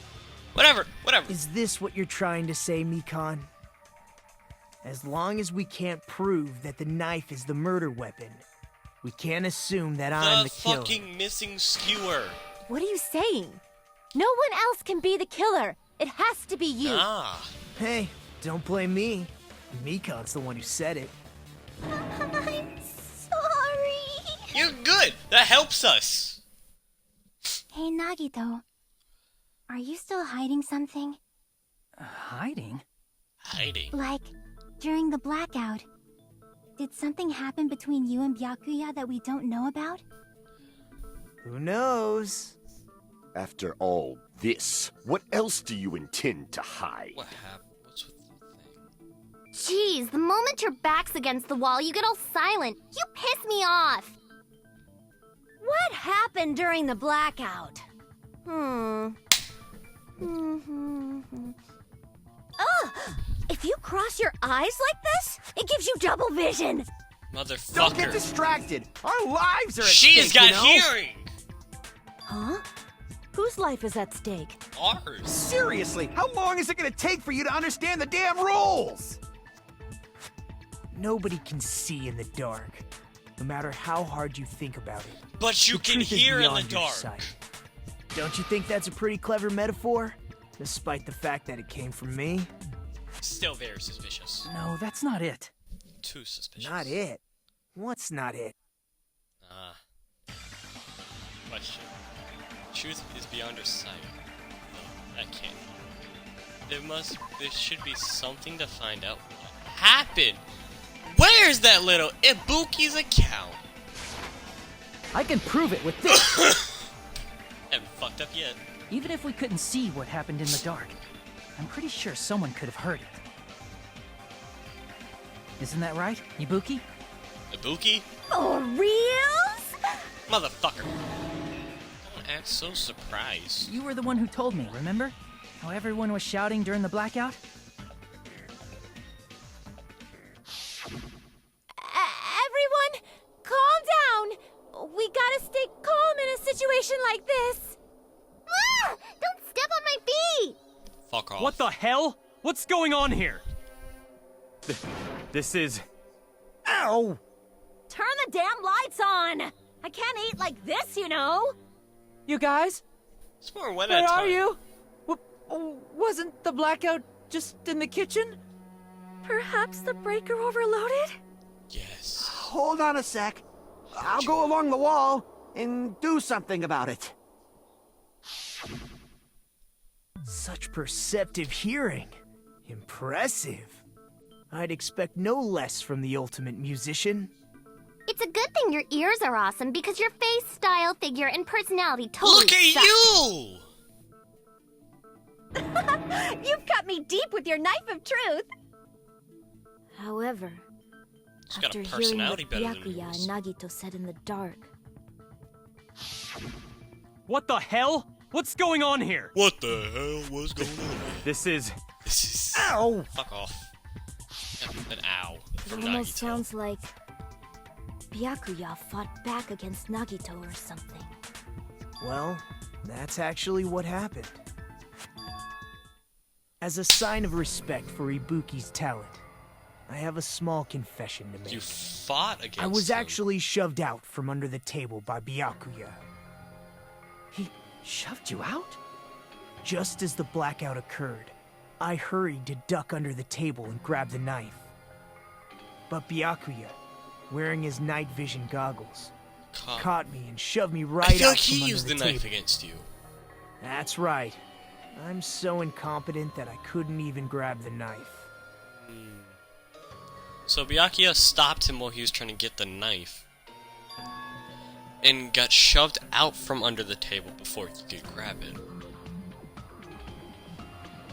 Whatever. Is this what you're trying to say, Mikan? As long as we can't prove that the knife is the murder weapon, we can't assume that I'm the killer. fucking missing skewer. What are you saying? No one else can be the killer. It has to be you. Hey, don't blame me. Mikan's the one who said it. I'm sorry. You're good. That helps us. Hey, Nagito. Are you still hiding something? Hiding? Hiding? Like, during the blackout, did something happen between you and Byakuya that we don't know about? Who knows? After all this, what else do you intend to hide? What happened? What's with the thing? Jeez, the moment your back's against the wall, you get all silent. You piss me off. What happened during the blackout? If you cross your eyes like this, it gives you double vision. Motherfucker. Don't get distracted. Our lives are at She's stake, got you know? hearing. Huh? Whose life is at stake? Ours. Seriously, how long is it gonna take for you to understand the damn rules? Nobody can see in the dark, no matter how hard you think about it. But you The can truth is hear in the beyond your dark. sight. Don't you think that's a pretty clever metaphor? Despite the fact that it came from me? Still very suspicious. No, that's not it. Too suspicious. Not it. What's not it? Question. Truth is beyond our sight. No, that can't be. There should be something to find out what happened. Where's that little Ibuki's account? I can prove it with this! Haven't fucked up yet. Even if we couldn't see what happened in the dark, I'm pretty sure someone could have heard it. Isn't that right, Ibuki? Ibuki? For reals? Motherfucker. Don't act so surprised. You were the one who told me, remember? How everyone was shouting during the blackout? Everyone, calm down! We gotta stay calm in a situation like this! Ah! Don't step on my feet! Fuck off. What the hell? What's going on here? This is... Ow! Turn the damn lights on! I can't eat like this, you know! You guys? It's more one Where at a are time. you? Wasn't the blackout just in the kitchen? Perhaps the breaker overloaded? Yes. Hold on a sec. I'll go along the wall and do something about it. Such perceptive hearing. Impressive. I'd expect no less from the ultimate musician. It's a good thing your ears are awesome because your face, style, figure, and personality totally Look at suck. you! You've cut me deep with your knife of truth! However, She's got after a hearing personality what better than Byakuya yours. and Nagito said in the dark, What the hell? What's going on here? What the hell was going on? This is... Ow! Fuck off. An ow. it From almost Nagito. sounds like Byakuya fought back against Nagito or something. Well, that's actually what happened. As a sign of respect for Ibuki's talent, I have a small confession to make. You fought against I was him. actually shoved out from under the table by Byakuya. He shoved you out? Just as the blackout occurred, I hurried to duck under the table and grab the knife. But Byakuya, wearing his night vision goggles, caught me and shoved me right I feel out like from he under used the the knife table. against you. That's right. I'm so incompetent that I couldn't even grab the knife. So Byakuya stopped him while he was trying to get the knife. And got shoved out from under the table before he could grab it.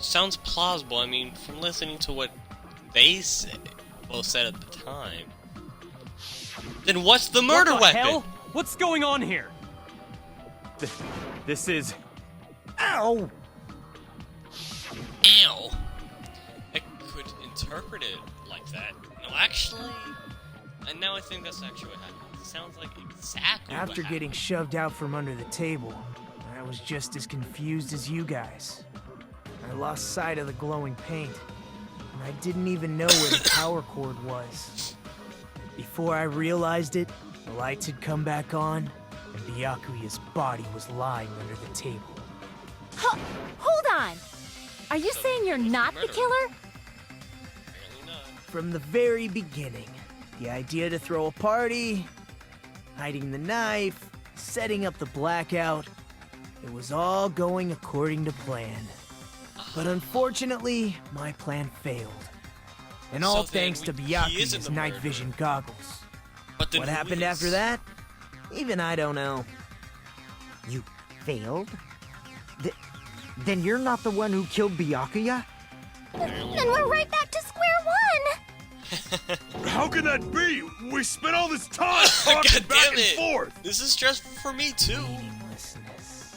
Sounds plausible, I mean, from listening to what they said, said at the time. Then what's the murder what the weapon? Hell? What's going on here? This is... Ow! Ow! I could interpret it like that. No, actually... And now I think that's actually what happened. It sounds like exactly what After happened. getting shoved out from under the table, I was just as confused as you guys. I lost sight of the glowing paint, and I didn't even know where the power cord was. Before I realized it, the lights had come back on, and Byakuya's body was lying under the table. Hold on! Are you saying you're not the killer? Apparently not. From the very beginning, the idea to throw a party, hiding the knife, setting up the blackout, it was all going according to plan. But unfortunately, my plan failed. And all So then thanks to he isn't Byakuya's the night murderer. vision goggles. But then What who happened is? after that? Even I don't know. You failed? Then you're not the one who killed Byakuya? Then we're right back to square one! How can that be? We spent all this time talking God back damn and it! forth. This is stressful for me too. Meaninglessness.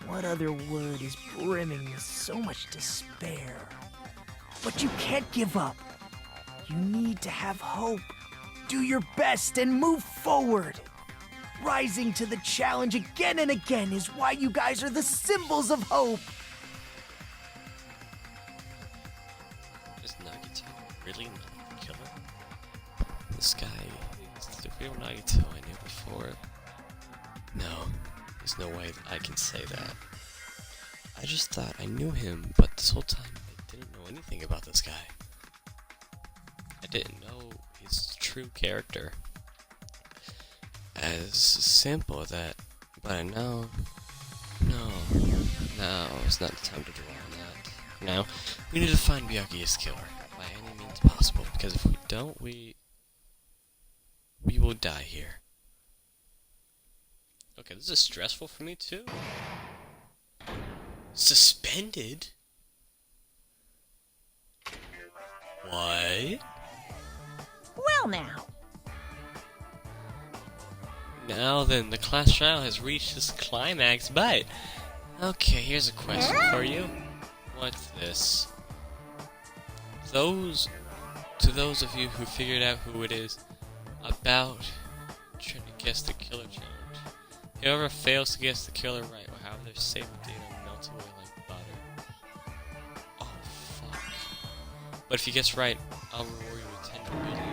What other word is brimming with so much despair? But you can't give up. You need to have hope. Do your best and move forward. Rising to the challenge again and again is why you guys are the symbols of hope. Is Nagito really not the killer? This guy is the real Nagito I knew before. No, there's no way that I can say that. I just thought I knew him, but this whole time I didn't know anything about this guy. I didn't know his true character. As simple as that, but no, it's not the time to dwell on that. Now, we need to find Byakuya's killer by any means possible, because if we don't, we will die here. Okay, this is stressful for me too. Suspended? What? Well now, Now then, the class trial has reached its climax, but... Okay, here's a question for you. What's this? To those of you who figured out who it is, about trying to guess the killer challenge. Whoever fails to guess the killer right will have their saved data melt away like butter. Oh, fuck. But if you guess right, I'll reward you with $10 million.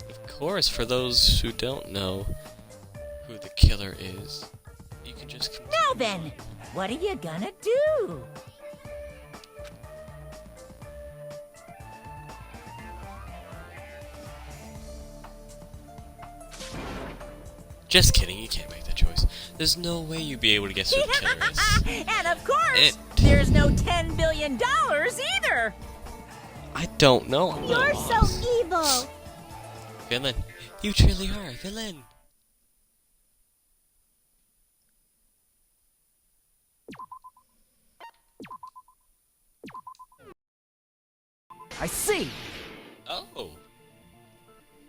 Of course, for those who don't know who the killer is, you can just continue. Now then, what are you gonna do? Just kidding, you can't make that choice. There's no way you'd be able to guess who the killer is. And of course, there's no $10 billion either. I don't know. I'm You're lost. so evil! Villain. You truly are a villain. I see! Oh.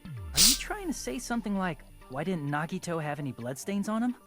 Are you trying to say something like, why didn't Nagito have any bloodstains on him?